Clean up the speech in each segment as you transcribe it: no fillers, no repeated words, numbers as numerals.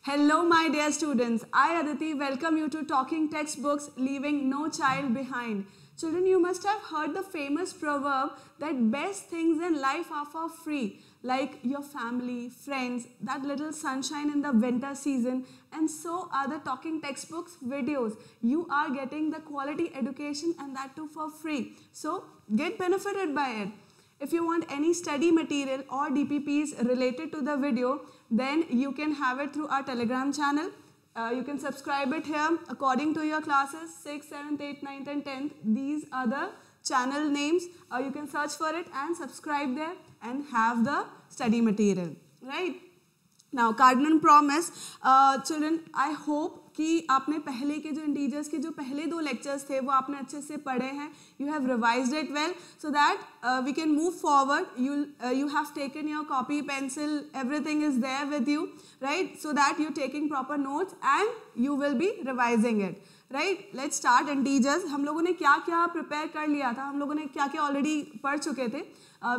Hello, my dear students. I, Aditi, welcome you to Talking Textbooks, Leaving No Child Behind. Children, you must have heard the famous proverb that best things in life are for free, like your family, friends, that little sunshine in the winter season, and so are the Talking Textbooks videos. You are getting the quality education and that too for free. So, get benefited by it. If you want any study material or DPPs related to the video, then you can have it through our Telegram channel. You can subscribe it here according to your classes 6th, 7th, 8th, 9th and 10th. These are the channel names. You can search for it and subscribe there and have the study material. Right? Now, cardinal promise. Children, I hope कि आपने पहले के जो integers के जो पहले दो lectures थे वो आपने अच्छे से पढ़े हैं. You have revised it well so that we can move forward. You have taken your copy pencil, everything is there with you, right, so that you taking proper notes and you will be revising it. Right, let's start integers. हम लोगों ने क्या क्या prepare कर लिया था, हम लोगों ने क्या क्या ऑलरेडी पढ़ चुके थे.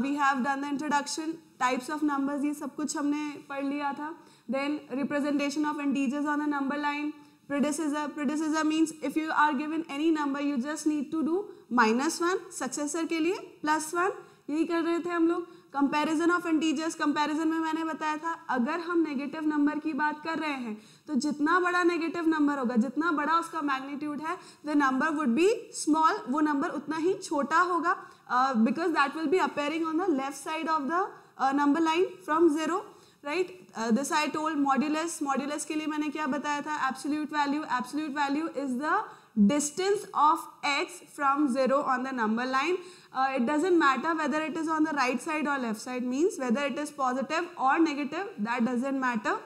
We have done the introduction, types of numbers, ये सब कुछ हमने पढ़ लिया था. Then representation of integers on a number line. Predecessor means if you are given any number you just need to do -1. successor के लिए +1. यही कर रहे थे हम लोग. Comparison of integers, comparison में मैंने बताया था अगर हम नेगेटिव नंबर की बात कर रहे हैं तो जितना बड़ा नेगेटिव नंबर होगा, जितना बड़ा उसका मैग्नीट्यूड है, the number would be small, वो नंबर उतना ही छोटा होगा, because that will be appearing on the left side of the number line from 0. Right, this I told. Modulus के लिए मैंने क्या बताया था, absolute value is the distance of x from 0 on the number line. It doesn't matter whether it is on the right side और left side, means whether it is positive और negative, that doesn't matter.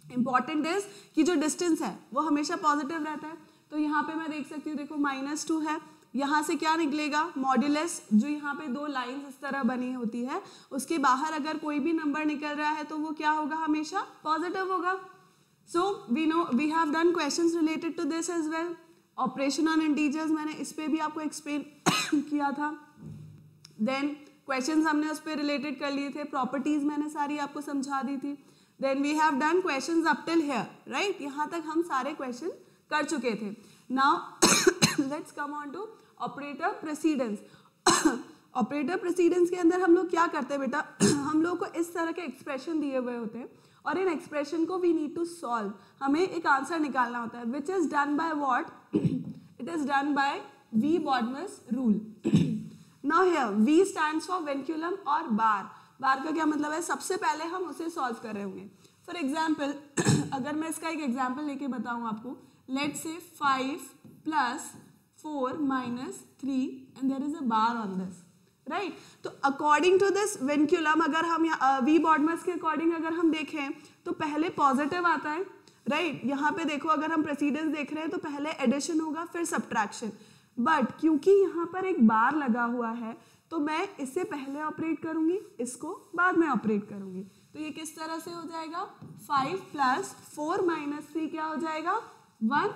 Important is कि जो distance है वो हमेशा positive रहता है. तो यहाँ पे मैं देख सकती हूँ, देखो -2 है, यहाँ से क्या निकलेगा, मॉड्यूलस, जो यहाँ पे दो लाइंस इस तरह बनी होती है उसके बाहर अगर कोई भी नंबर निकल रहा है तो वो क्या होगा, हमेशा पॉजिटिव होगा. So we know, we have done questions related to this as well. Operation on integers मैंने इस पे भी आपको एक्सप्लेन किया था. देन क्वेश्चंस हमने उस पर रिलेटेड कर लिए थे. प्रॉपर्टीज मैंने सारी आपको समझा दी थी. Then we have done questions up till here, right, यहाँ तक हम सारे क्वेश्चन कर चुके थे. Now let's come on to operator precedence. Operator precedence के अंदर हम लोग क्या करते हैं बेटा, हम लोग को इस तरह के एक्सप्रेशन दिए हुए होते हैं और इन एक्सप्रेशन को वी नीड टू सॉल्व. हमें एक आंसर निकालना होता है which is done by what, it is done by we BODMAS rule. Now here V stands for vinculum और बार. बार का क्या मतलब है, सबसे पहले हम उसे सॉल्व कर रहे होंगे. फॉर एग्जाम्पल अगर मैं इसका एक एग्जाम्पल लेके बताऊँ आपको, let's say 5 + 4 - 3 and there is a bar on this, right? तो according to this vinculum, अगर हम वी बॉडमस के अकॉर्डिंग अगर हम देखें तो पहले पॉजिटिव आता है, राइट. यहाँ पे देखो अगर हम प्रेसिडेंस देख रहे हैं तो पहले एडिशन होगा फिर सब्ट्रैक्शन. बट क्योंकि यहाँ पर एक बार लगा हुआ है तो मैं इससे पहले ऑपरेट करूँगी, इसको बाद में ऑपरेट करूँगी. तो ये किस तरह से हो जाएगा, 5 + 4 - 3 क्या हो जाएगा, 1,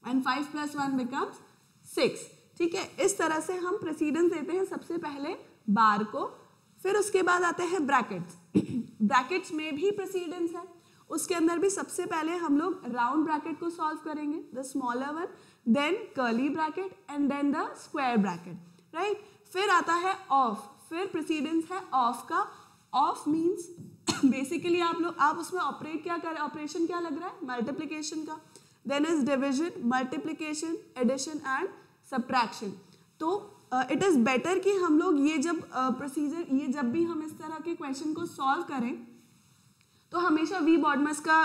and 5 + 1 becomes 6. ठीक है, इस तरह से हम प्रेसिडेंस देते हैं सबसे पहले बार को. फिर उसके बाद आते हैं ब्रैकेट्स. ब्रैकेट्स में भी प्रेसिडेंस है, उसके अंदर भी सबसे पहले हम लोग राउंड ब्रैकेट को सॉल्व करेंगे, the smaller one, then curly bracket and then the square bracket, right. फिर आता है ऑफ, फिर प्रेसिडेंस है ऑफ का. ऑफ मीन्स बेसिकली आप उसमें ऑपरेट क्या कर, ऑपरेशन क्या लग रहा है, मल्टीप्लिकेशन का. Then is division, multiplication, addition and subtraction. तो it is better कि हम लोग ये जब प्रोसीजर, ये जब भी हम इस तरह के क्वेश्चन को सॉल्व करें तो हमेशा वी बॉडमस का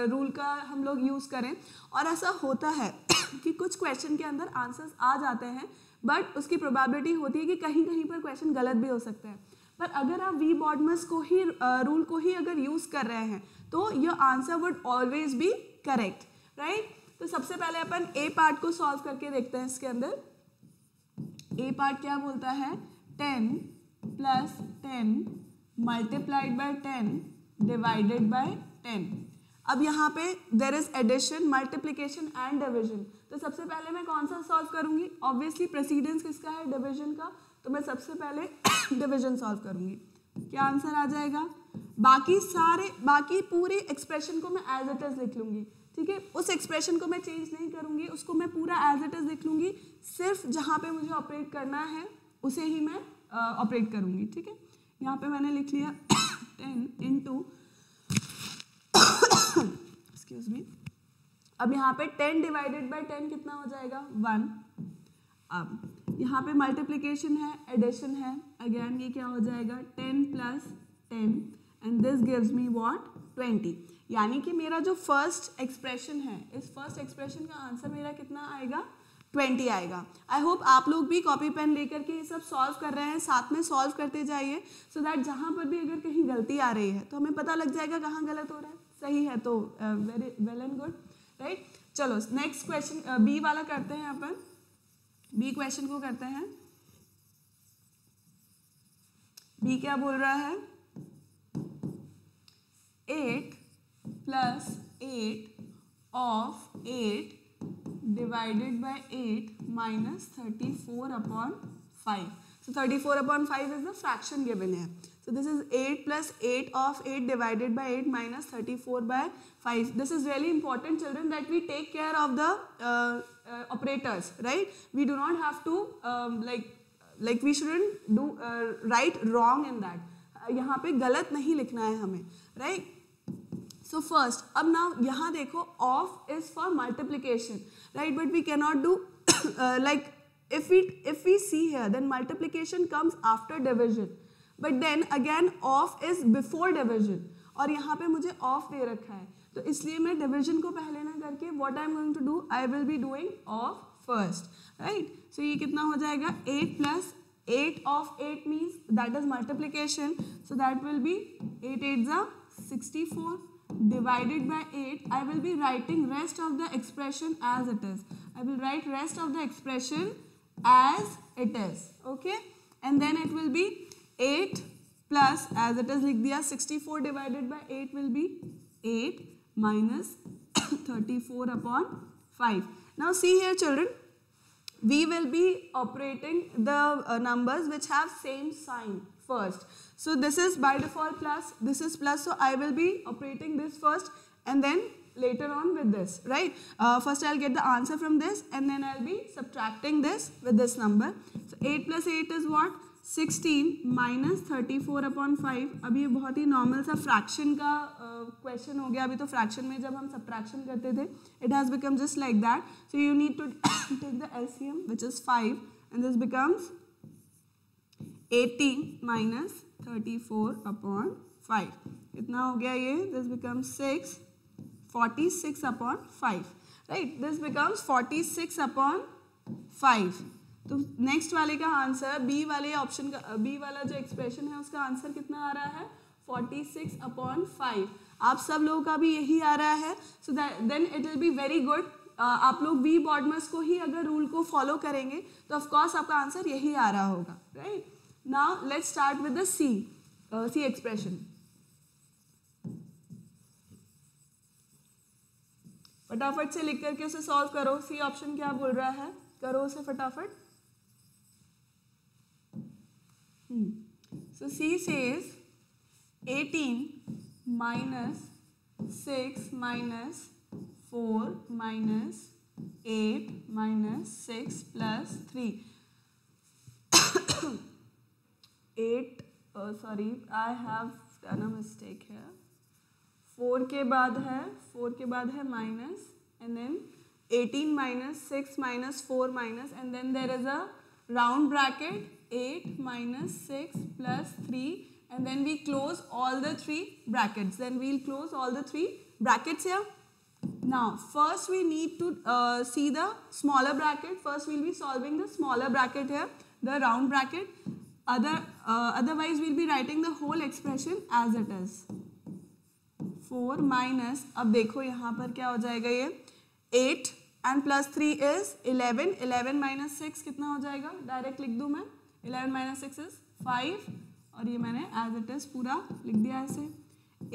रूल का हम लोग यूज़ करें. और ऐसा होता है कि कुछ क्वेश्चन के अंदर आंसर्स आ जाते हैं बट उसकी प्रोबेबिलिटी होती है कि कहीं कहीं पर क्वेश्चन गलत भी हो सकता है. पर अगर आप वी बॉडमस को ही रूल को ही अगर यूज़ कर रहे हैं तो your answer would always be correct, right. तो सबसे पहले अपन ए पार्ट को सॉल्व करके देखते हैं. इसके अंदर ए पार्ट क्या बोलता है, 10 + 10 × 10 डिवाइडेड बाय 10. अब यहाँ पे there is addition, multiplication and division. तो सबसे पहले मैं कौन सा सॉल्व करूँगी, ऑब्वियसली प्रेसिडेंस किसका है, डिवीजन का. तो मैं सबसे पहले डिवीजन सॉल्व करूँगी. क्या आंसर आ जाएगा, बाकी पूरे एक्सप्रेशन को मैं एज इट इज लिख लूँगी, ठीक है। उस एक्सप्रेशन को मैं चेंज नहीं करूँगी, उसको मैं पूरा एज इट इज लिख लूँगी। सिर्फ जहाँ पे मुझे ऑपरेट करना है उसे ही मैं ऑपरेट करूँगी, ठीक है। यहाँ पे मैंने लिख लिया 10 इंटू एक्सक्यूज मी। अब यहाँ पे 10 डिवाइडेड बाय 10 कितना हो जाएगा 1। अब यहाँ पे मल्टीप्लिकेशन है, एडिशन है, अगेन ये क्या हो जाएगा 10 plus 10 and this gives me what 20। यानी कि मेरा जो फर्स्ट एक्सप्रेशन है, इस फर्स्ट एक्सप्रेशन का आंसर मेरा कितना आएगा 20 आएगा। आई होप आप लोग भी कॉपी पेन लेकर के ये सब सॉल्व कर रहे हैं, साथ में सॉल्व करते जाइए सो दैट जहाँ पर भी अगर कहीं गलती आ रही है तो हमें पता लग जाएगा कहाँ गलत हो रहा है, सही है तो very well and good, right. चलो नेक्स्ट क्वेश्चन बी वाला करते हैं अपन, बी क्वेश्चन को करते हैं। बी क्या बोल रहा है 8 plus 8 of 8 divided by 8 minus 34 upon 5. So 34 upon 5 is the fraction given here. So this is 8 plus 8 of 8 divided by 8 minus 34 by 5. This is really important, children, that we take care of the operators, right? We do not have to like we shouldn't do write wrong in that. यहाँ पे गलत नहीं लिखना है हमें, right? So first, अब now यहाँ देखो of is for multiplication, right? But we cannot do like if we see here, then multiplication comes after division. But then again of is before division. और यहाँ पे मुझे of दे रखा है, तो इसलिए मैं division को पहले ना करके what I'm going to do, I will be doing of first, right? So ये कितना हो जाएगा 8 plus 8 of 8 means that is multiplication. So that will be 8 8s are 64. Divided by 8, I will be writing rest of the expression as it is. I will write rest of the expression as it is, okay? And then it will be 8 plus, as it is लिख दिया, 64 divided by 8 will be 8 minus 34 upon 5. Now see here, children, we will be operating the numbers which have same sign first. So this is by default plus, this is plus, so I will be operating this first and then later on with this, right? First I'll get the answer from this and then I'll be subtracting this with this number. So 8 plus 8 is what? 16 minus 34 upon 5. अब ये बहुत ही normal सा fraction का question हो गया। अभी तो fraction में जब हम सब्ट्रैक्शन करते थे it has become just like that. So you need to take the LCM which is 5 and this becomes 18 minus 34 upon 5. कितना हो गया ये? This becomes 46 upon 5. Right? This becomes 46 upon 5. तो नेक्स्ट वाले का आंसर बी वाले ऑप्शन का, B वाला जो एक्सप्रेशन है उसका आंसर कितना आ रहा है 46 upon 5. आप सब लोगों का भी यही आ रहा है. So then it will be very good. आप लोग वी बॉडमस को ही अगर रूल को फॉलो करेंगे तो ऑफकोर्स आपका आंसर यही आ रहा होगा, right. Now let's start with the C expression. फटाफट से लिख करके उसे सॉल्व करो. सी ऑप्शन क्या बोल रहा है, करो उसे फटाफट. So C says 18 minus 6 minus 4 minus 8 minus 6 plus 3. 8, sorry, I have done a mistake here. 4 के बाद है minus and then 18 minus 6 minus 4 minus and then there is a round bracket 8 minus 6 plus 3 and then we close all the 3 brackets. Then we'll close all the 3 brackets here. Now first we need to see the smaller bracket. First we'll be solving the smaller bracket here, the round bracket. Otherwise we'll be writing the whole expression as it is. 4 minus, अब देखो यहाँ पर क्या हो जाएगा ये 8 and plus 3 is 11. 11 minus 6 कितना हो जाएगा, डायरेक्ट लिख दूँ मैं. 11 minus 6 is 5 और ये मैंने as it is पूरा लिख दिया ऐसे.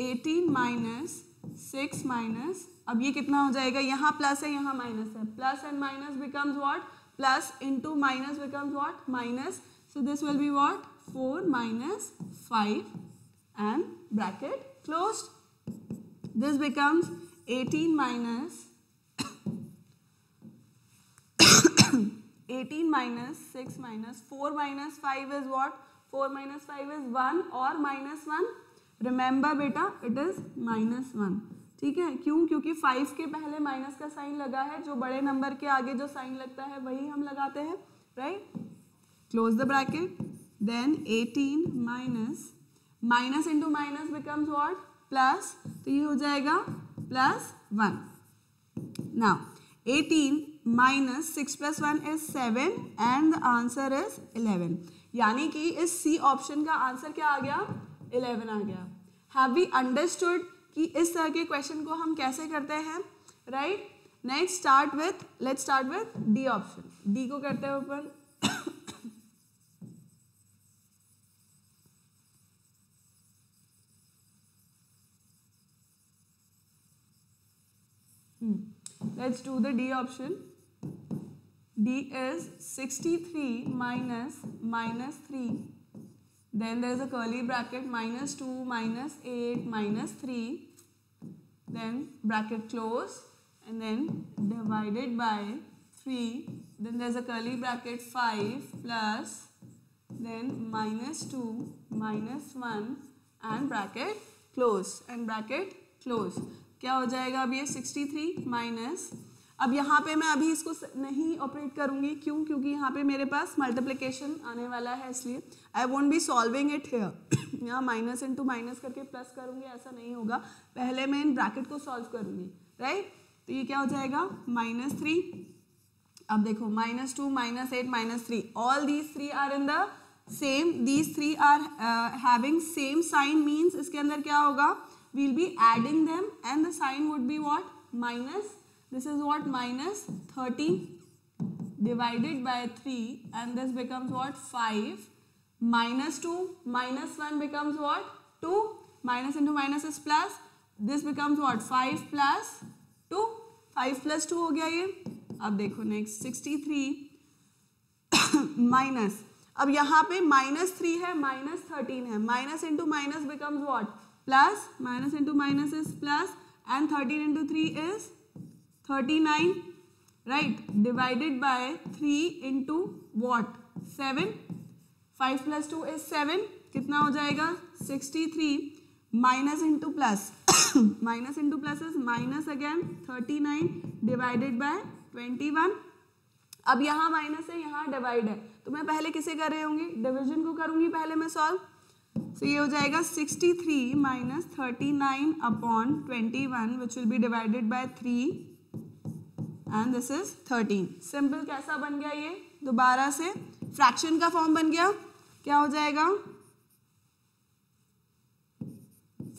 18 minus 6 minus, अब ये कितना हो जाएगा, यहाँ प्लस है यहाँ माइनस है. Plus and minus becomes what, plus into minus becomes what, minus. So this will be what, 4 minus 5 and bracket closed. This becomes 18 minus 18 minus 6 minus 4 minus 5 is what? 4 minus 5 is 1 और minus 1. Remember बेटा, it is minus 1. ठीक है, क्यों? क्योंकि 5 के पहले minus का sign लगा है, जो बड़े नंबर के आगे जो साइन लगता है वही हम लगाते हैं, right? Close the bracket. Then 18 minus into minus becomes what? Plus. तो ये हो जाएगा प्लस 1. नाउ 18 minus 6 plus 1 is 7 and the answer is 11. यानी कि इस C ऑप्शन का आंसर क्या आ गया? 11 आ गया. Have we understood कि इस तरह के क्वेश्चन को हम कैसे करते हैं, right? Next let's start with D option. D को करते हैं open. Let's do the D option. D is 63 minus 3. Then there is a curly bracket, minus 2 minus 8 minus 3. Then bracket close and then divided by 3. Then there is a curly bracket 5 plus then minus 2 minus 1 and bracket close क्या हो जाएगा? अब ये 63 minus, अब यहाँ पे मैं अभी इसको नहीं ऑपरेट करूँगी. क्यों? क्योंकि यहाँ पे मेरे पास मल्टीप्लिकेशन आने वाला है, इसलिए I won't be solving it here. यहाँ माइनस इंटू माइनस करके प्लस करूँगी, ऐसा नहीं होगा. पहले मैं इन ब्रैकेट को सॉल्व करूँगी, राइट? तो ये क्या हो जाएगा? -3. अब देखो -2 -8 -3, all these 3 are in the same, these 3 are having same sign, means इसके अंदर क्या होगा? We'll be adding them and the sign would be what? Minus. This is what? Minus 13 divided by 3 and this becomes what? 5. Minus 2 minus 1 becomes what? 2. Minus into minus is plus. This becomes what? 5 plus 2. 5 plus 2 हो गया ये. अब देखो next 63 minus. अब यहाँ पे -3 है, -13 है. Minus into minus becomes what? Plus. Minus into minus is plus and 13 into 3 is 39, right? Divided by 3 into what? 7. 5 plus 2 is 7. कितना हो जाएगा? 63 minus into plus. Minus into plus is minus again 39 divided by 21. अब यहाँ minus है, यहाँ divide है, तो मैं पहले किसे कर रही होंगी? डिविजन को करूँगी पहले मैं सॉल्व. So ये हो जाएगा 63 minus 39 upon 21 which will be divided by 3 and this is 13. Simple कैसा बन गया ये? दोबारा से फ्रैक्शन का फॉर्म बन गया. क्या हो जाएगा?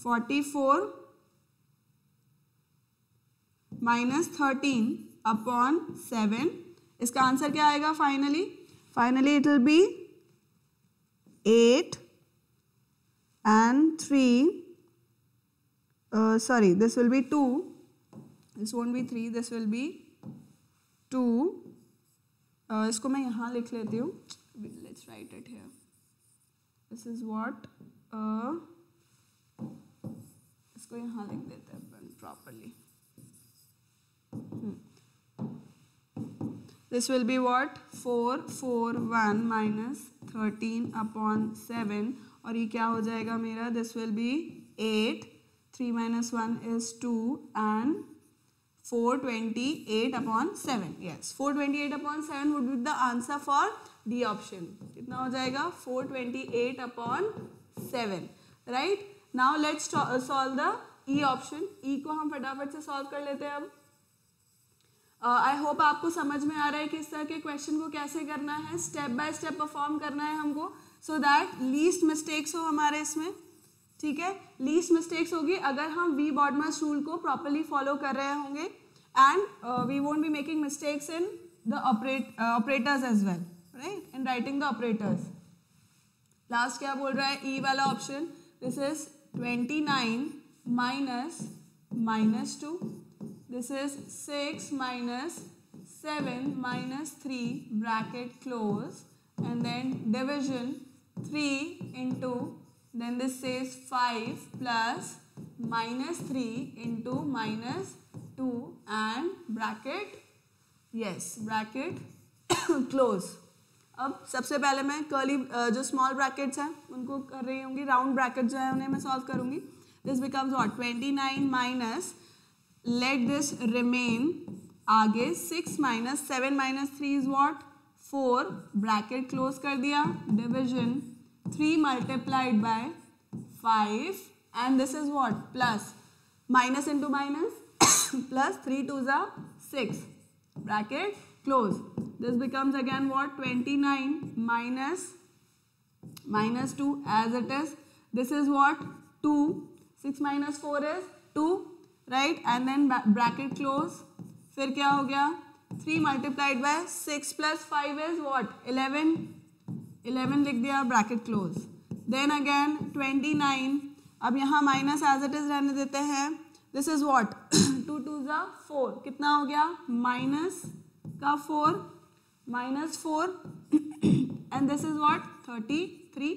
44 minus 13 upon 7. इसका आंसर क्या आएगा finally? Finally it will be 8 and 3, sorry, this will be 2, this won't be 3, this will be 2. इसको मैं यहाँ लिख लेती हूँ. Let's write it here. This is what, इसको यहाँ लिख देते हैं properly. This will be what? 4 4 1 minus 13 upon 7. और ये क्या हो जाएगा मेरा? This will be 8. 3 minus 1 is 2 and 428 upon 7. Yes, 428 upon 7 would be the answer for D option. कितना हो जाएगा? 428 upon 7. Right? Now let's solve the E option. E को हम फटाफट से सॉल्व कर लेते हैं. अब आई होप आपको समझ में आ रहा है कि इस तरह के क्वेश्चन को कैसे करना है, स्टेप बाय स्टेप परफॉर्म करना है हमको, सो दैट लीस्ट मिस्टेक्स हो हमारे इसमें. ठीक है, लीस्ट मिस्टेक्स होगी अगर हम वी बॉडमस रूल को प्रॉपरली फॉलो कर रहे होंगे and we won't be making mistakes in the operators as well, right, in writing the operators. Last क्या बोल रहा है? ई वाला option. This is 29 minus -2. This is 6 minus 7 minus 3 bracket close and then division 3 into, then this says 5 plus -3 into -2 and bracket, yes, bracket close. अब सबसे पहले मैं curly जो स्मॉल ब्रैकेट्स हैं उनको कर रही होंगी, राउंड ब्रैकेट जो है उन्हें मैं सॉल्व करूंगी. This becomes what 29 minus, let this remain, आगे 6 minus 7 minus 3 is what 4, bracket close कर दिया, division 3 multiplied by 5 and this is what plus, minus into minus plus 3 2 जा 6, bracket close. This becomes again what 29 minus 2 as it is. This is what 2. 6 minus 4 is 2, right? And then bracket close. फिर क्या हो गया 3 multiplied by 6 plus 5 is what 11. 11 लिख दिया, bracket close. Then again 29. अब यहाँ minus as it is रहने देते हैं. This is what 2 2 जा 4, कितना हो गया minus का 4, -4 and this is what 33.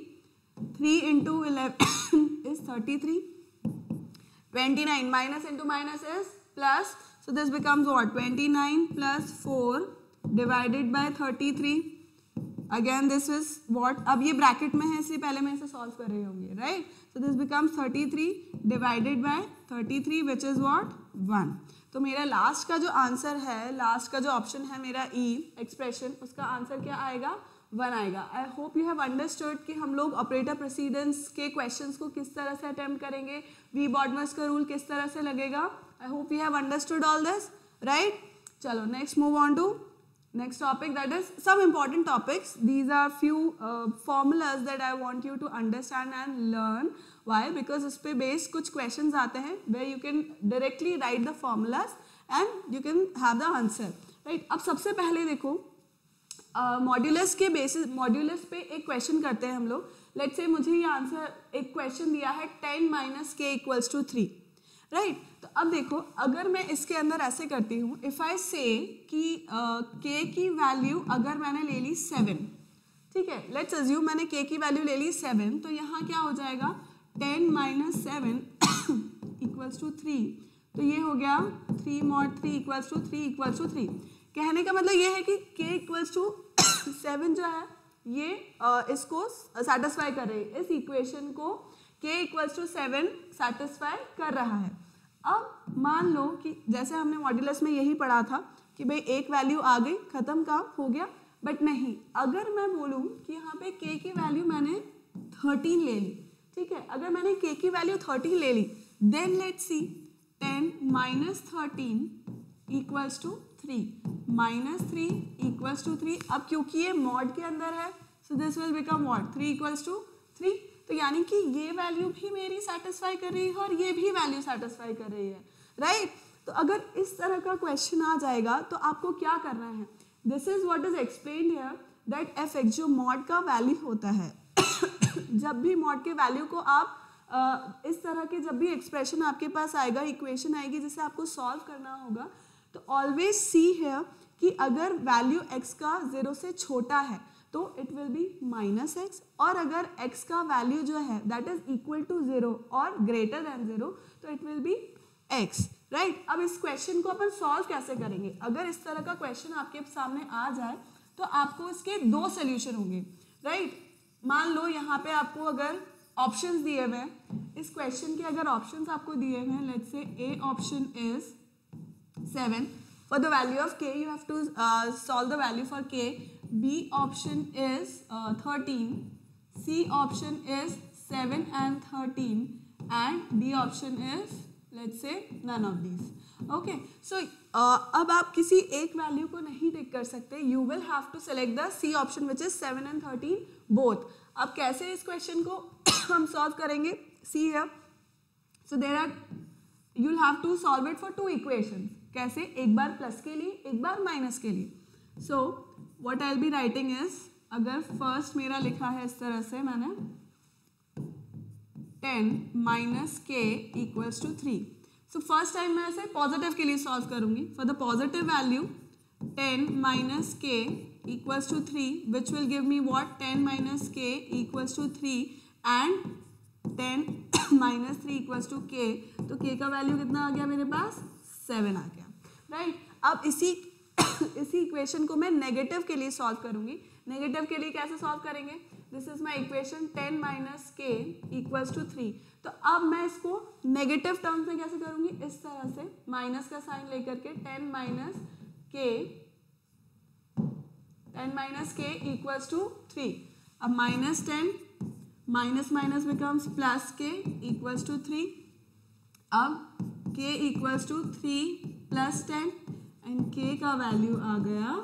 3 into 11 is 33. 29 minus into minus is plus, so this becomes what 29 plus 4 divided by 33. Again this is what, अब ये ब्रैकेट में है इसलिए पहले मैं इसे सॉल्व कर रही होंगी, right. So this becomes 33 divided by 33 which is what 1. तो मेरा लास्ट का जो आंसर है, लास्ट का जो ऑप्शन है मेरा ई एक्सप्रेशन, उसका आंसर क्या आएगा 1 आएगा. आई होप यू हैव अंडरस्टूड कि हम लोग ऑपरेटर प्रेसिडेंस के क्वेश्चंस को किस तरह से अटेम्प्ट करेंगे, वी बॉडमर्स का रूल किस तरह से लगेगा. I hope you have understood all this, right. चलो next move on to next topic, that is some important topics. These are few formulas that I want you to understand and learn. Why? Because उस पे based कुछ questions आते हैं where you can directly write the formulas and you can have the answer, right. अब सबसे पहले देखो modulus के बेसिस, मॉड्यूलस पे एक क्वेश्चन करते हैं हम लोग. लेट्स से मुझे ये आंसर, एक क्वेश्चन दिया है 10 minus K equals to 3, right. तो अब देखो अगर मैं इसके अंदर ऐसे करती हूँ, इफ़ आई से कि के की वैल्यू अगर मैंने ले ली 7, ठीक है, लेट्स अज्यूम मैंने के की वैल्यू ले ली 7, तो यहाँ क्या हो जाएगा 10 माइनस 7 इक्वल्स टू 3. तो ये हो गया 3 mod 3 equals to 3 equals to 3. कहने का मतलब ये है कि के इक्वल्स टू 7 जो है ये इसको सेटिस्फाई कर रही है, इस इक्वेशन को के इक्वल्स टू 7 सेटिस्फाई कर रहा है. अब मान लो कि जैसे हमने मॉड्यूलस में यही पढ़ा था कि भाई एक वैल्यू आ गई, खत्म, काम हो गया. बट नहीं, अगर मैं बोलूँ कि यहाँ पे के की वैल्यू मैंने 13 ले ली, ठीक है, अगर मैंने के की वैल्यू 13 ले ली, then let's see 10 minus 13 equals to 3, minus 3 equals to 3. अब क्योंकि ये मॉड के अंदर है, so this will become what 3 equals to 3. तो यानी कि ये वैल्यू भी मेरी सेटिस्फाई कर रही है और ये भी वैल्यू सेटिस्फाई कर रही है, राइट. तो अगर इस तरह का क्वेश्चन आ जाएगा तो आपको क्या करना है, this is what is explained here, that F x जो मॉड का वैल्यू होता है जब भी मॉड के वैल्यू को आप इस तरह के जब भी एक्सप्रेशन आपके पास आएगा, इक्वेशन आएगी जिसे आपको सॉल्व करना होगा, तो ऑलवेज सी हियर कि अगर वैल्यू एक्स का 0 से छोटा है तो it will B minus x, और अगर x का वैल्यू जो है दैट इज इक्वल टू 0 और ग्रेटर देन 0 तो it will B x, right. अब इस क्वेश्चन को अपन सॉल्व कैसे करेंगे, अगर इस तरह का क्वेश्चन आपके सामने आ जाए तो आपको इसके 2 सोल्यूशन होंगे, राइट. मान लो यहाँ पे आपको अगर ऑप्शंस दिए हुए हैं, इस क्वेश्चन के अगर ऑप्शंस आपको दिए हुए हैं, let's say A option is 7 for the value of k, you have to solve the value for k. B option is 13, C option is 7 and 13, and D option is let's say none of these. Okay, so अब आप किसी एक value को नहीं टिक कर सकते, you will have to select the C option which is 7 and 13 both. अब कैसे इस क्वेश्चन को हम सॉल्व करेंगे, see here. So there are, you'll have to solve it for 2 equations. कैसे, एक बार प्लस के लिए एक बार माइनस के लिए. So what I will be writing is, अगर फर्स्ट मेरा लिखा है इस तरह से मैंने 10 minus K equals to 3. So first time मैं इसे पॉजिटिव के लिए सॉल्व करूंगी. For the positive value 10 minus K equals to 3 which will give me what 10 minus K equals to 3 and 10 minus 3 equals to k. तो k का वैल्यू कितना आ गया मेरे पास 7 आ गया, राइट। अब इसी इक्वेशन को मैं नेगेटिव के लिए सॉल्व करूंगी। नेगेटिव के लिए कैसे सॉल्व करेंगे? This is my equation 10 minus K equals to 3। तो अब मैं इसको नेगेटिव टर्म्स में कैसे करूंगी? इस तरह से माइनस का साइन लेकर के 10 माइनस के इक्वल्स टू 3। अब minus 10 minus minus becomes plus के इक्वल्स टू 3। अब k equals to 3 plus 10 and k का वैल्यू आ गया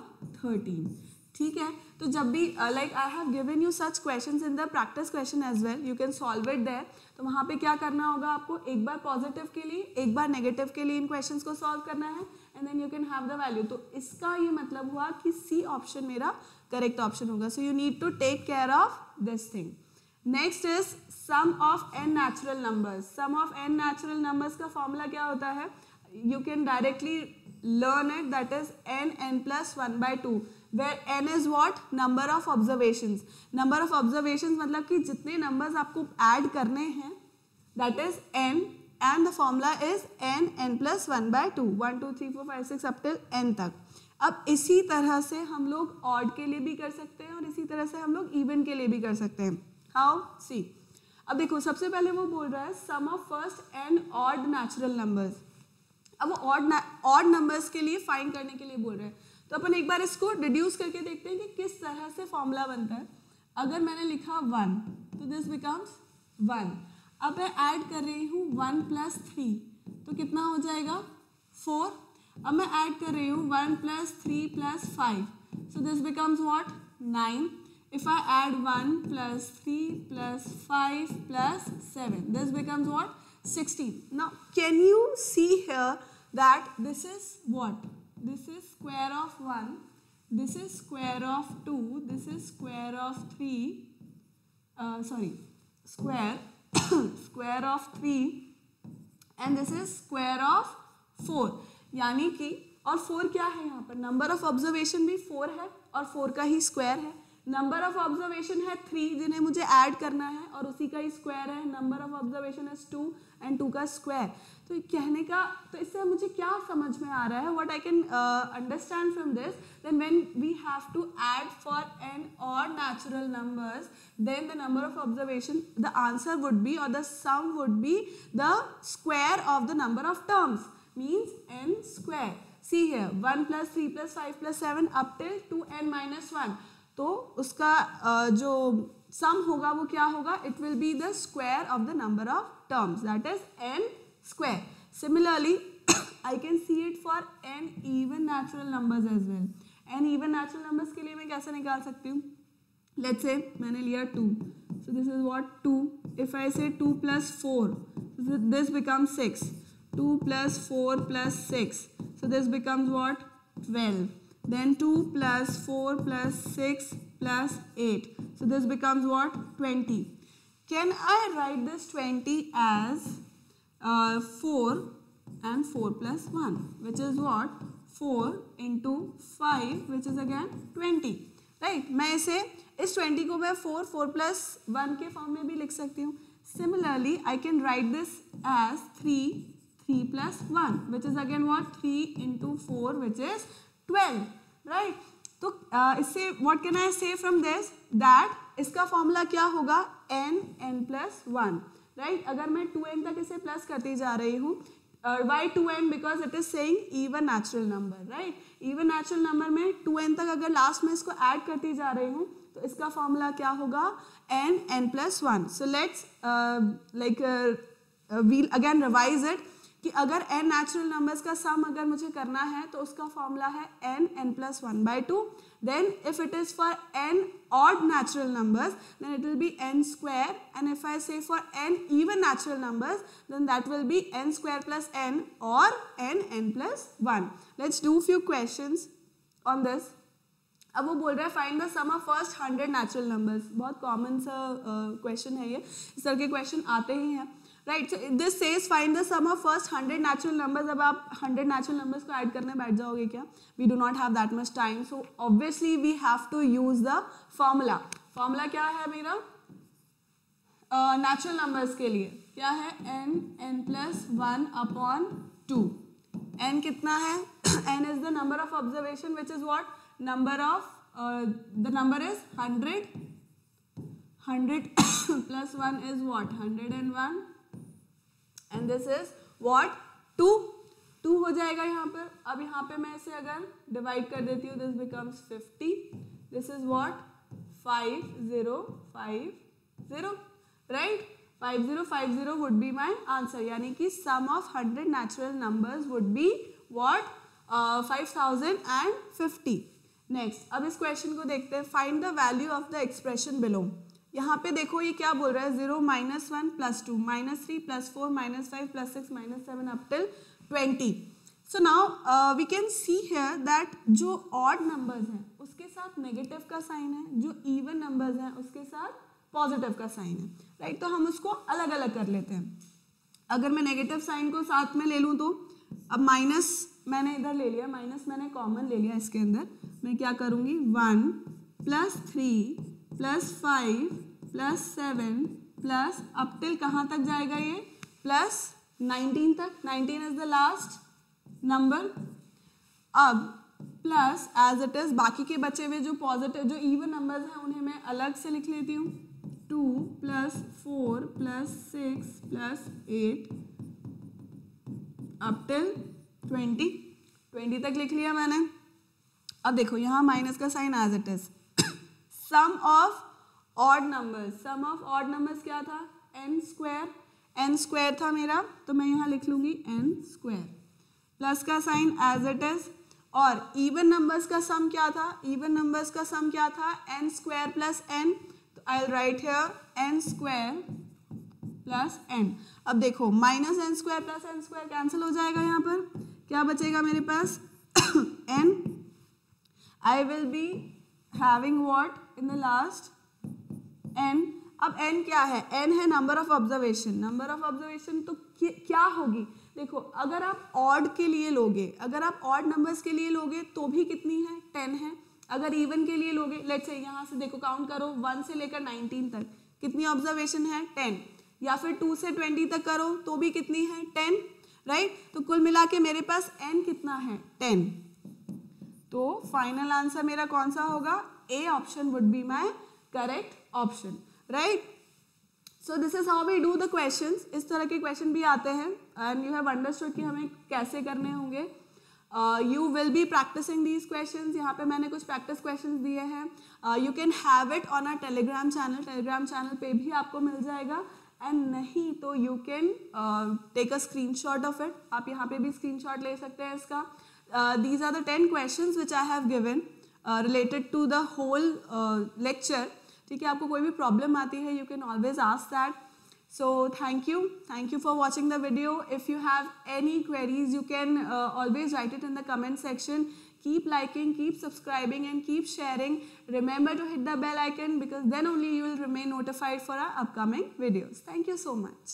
13। ठीक है, तो जब भी like I have given you such questions in the practice question as well, you can solve it there. तो वहाँ पे क्या करना होगा आपको? एक बार पॉजिटिव के लिए, एक बार नेगेटिव के लिए इन क्वेश्चंस को सॉल्व करना है and then you can have the value. तो इसका ये मतलब हुआ कि सी ऑप्शन मेरा करेक्ट ऑप्शन होगा। So you need to take care of this thing. Next is sum of n natural numbers. Sum of n natural numbers का formula क्या होता है? You can directly learn it, that is n plus 1 by 2, where n is what? Number of observations. Number of observations मतलब कि जितने numbers आपको add करने हैं, that is n, and the formula is n plus 1 by 2, 1 2 3 4 5 6 up till n तक। अब इसी तरह से हम लोग odd के लिए भी कर सकते हैं और इसी तरह से हम लोग even के लिए भी कर सकते हैं। How? See, अब देखो सबसे पहले वो बोल रहा है sum of first n odd natural numbers। अब वो ऑड नंबर्स के लिए फाइंड करने के लिए बोल रहे हैं। तो अपन एक बार इसको डिड्यूस करके देखते हैं कि किस तरह से फॉर्मूला बनता है। अगर मैंने लिखा 1 तो दिस बिकम्स 1। अब मैं ऐड कर रही हूँ 1 प्लस 3 तो कितना हो जाएगा 4। अब मैं ऐड कर रही हूँ 1 plus 3 plus 5 so this becomes what 9। If I add 1 plus 3 plus 5 plus 7 this becomes what 16. Now, can you see here that this is what? This is square of 1, this is square of 2, this is square of 3, square of 3 and this is square of 4। यानी कि और 4 क्या है यहाँ पर? Number of observation भी 4 है और 4 का ही स्क्वायर है। नंबर ऑफ ऑब्जर्वेशन है 3 जिन्हें मुझे ऐड करना है और उसी का ही स्क्वायर है। Number of observation is 2 and 2 का स्क्वायर। तो कहने का तो इससे मुझे क्या समझ में आ रहा है? What I can understand from this, then when we have to add for n odd natural numbers, then the number of observation, the answer would be or the sum would be the square of the number of terms, means n square। See here 1 plus 3 plus 5 plus 7 up till 2n minus 1। तो उसका जो सम होगा वो क्या होगा? It will be the square of the number of terms, that is n square. Similarly I can see it for n even natural numbers as well. n even natural numbers के लिए मैं कैसे निकाल सकती हूँ? लेट्स से मैंने लिया 2, सो this is what 2। If I से 2 plus 4 this becomes 6, 2 plus 4 plus 6 so this becomes what 12। Then 2 plus 4 plus 6 plus 8. So this becomes what? 20. Can I write this 20 as 4 and 4 plus 1, which is what? 4 into 5, which is again 20. Right? मैं इसे इस 20 को मैं 4 plus 1 के form में भी लिख सकती हूँ। Similarly, I can write this as 3 plus 1, which is again what? 3 into 4, which is 12, right? तो इससे what can I say from this? That इसका फॉर्मूला क्या होगा? n plus 1, right? अगर मैं 2n तक इसे प्लस करती जा रही हूँ, why 2n? Because it is saying even natural number, right? even natural number में 2n तक अगर लास्ट में इसको ऐड करती जा रही हूँ तो इसका फॉर्मूला क्या होगा? n plus 1। So let's we'll again revise it कि अगर n नेचुरल नंबर्स का सम अगर मुझे करना है तो उसका फॉर्मूला है n plus 1 by 2। Then if it is for n odd natural numbers then it will be n square, and if I say for n even natural numbers then that will be n square plus n or n plus 1। let's do few questions on this। अब वो बोल रहा है find the sum of first 100 natural numbers. बहुत common सा question है ये, इस तरह के क्वेश्चन आते ही हैं, right. So this says find the sum of first 100 natural numbers. अब आप 100 नेचुरल नंबर्स को ऐड करने बैठ जाओगे क्या? We do not have that much time, so obviously we have to use the formula. Formula क्या है मेरा नेचुरल नंबर्स के लिए? क्या है n प्लस 1 अपॉन 2। n कितना है? n is the number of observation which is what? Number of the number is 100 plus 1 is what? 101 and this is what? 2 हो जाएगा यहाँ पर। अब यहाँ पे मैं इसे अगर डिवाइड कर देती हूँ, this becomes 50, this is what? 5050, right? 5050 would be my answer, यानी कि sum of 100 natural numbers would be what? 5050। Next, अब इस क्वेश्चन को देखते हैं। Find the value of the expression below. यहाँ पे देखो ये क्या बोल रहा है? 0 -1 +2 -3 +4 -5 +6 -7 up till 20। So now we can see here that जो ऑड नंबर्स हैं उसके साथ नेगेटिव का साइन है, जो इवन नंबर्स हैं उसके साथ पॉजिटिव का साइन है, राइट? तो हम उसको अलग अलग कर लेते हैं। अगर मैं नेगेटिव साइन को साथ में ले लूँ तो अब माइनस मैंने इधर ले लिया, माइनस मैंने कॉमन ले लिया इसके अंदर, मैं क्या करूँगी? 1 + 3 + 5 + 7 प्लस अप टिल कहाँ तक जाएगा ये? +19 तक। 19 इज द लास्ट नंबर। अब प्लस एज इट इज बाकी के बचे हुए जो पॉजिटिव जो इवन नंबर्स हैं उन्हें मैं अलग से लिख लेती हूँ। 2 + 4 + 6 + 8 अप टिल 20 तक लिख लिया मैंने। अब देखो यहाँ माइनस का sign as it is. Sum of odd numbers क्या था? n स्क्वायर था मेरा, तो मैं यहाँ लिख लूँगी n²। प्लस का साइन एज इट इज। और इवन नंबर्स का सम क्या था? n² + n, तो I will write here n² + n। अब देखो -n² + n² कैंसिल हो जाएगा, यहाँ पर क्या बचेगा मेरे पास? n। I will be having what in the last? n। अब n क्या है? n है नंबर ऑफ ऑब्जर्वेशन। तो क्या होगी? देखो अगर आप ऑड के लिए लोगे, अगर आप ऑड नंबर्स के लिए लोगे तो भी कितनी है? 10 है। अगर इवन के लिए लोगे, लेट्स से यहाँ से देखो काउंट करो 1 से लेकर 19 तक, कितनी ऑब्जर्वेशन है? 10। या फिर 2 से 20 तक करो तो भी कितनी है? 10, राइट? तो कुल मिला के मेरे पास n कितना है? 10। तो फाइनल आंसर मेरा कौन सा होगा? A option would be my correct option, right? So this is how we do the questions. इस तरह के क्वेश्चन भी आते हैं एंड यू हैव अंडरस्टूड कि हमें कैसे करने होंगे। You will be practising these questions. यहाँ पे मैंने कुछ प्रैक्टिस क्वेश्चंस दिए हैं। You can have it on our Telegram channel पे भी आपको मिल जाएगा, एंड नहीं तो you can take a screenshot of it. आप यहाँ पे भी स्क्रीनशॉट ले सकते हैं इसका। These are the 10 questions which I have given related to the whole lecture. ठीक है, आपको कोई भी प्रॉब्लम आती है you can always ask that. So thank you for watching the video. If you have any queries you can always right it in the comment section. Keep liking, keep subscribing and keep sharing. Remember to hit the bell icon because then only you will remain notified for our upcoming videos. Thank you so much.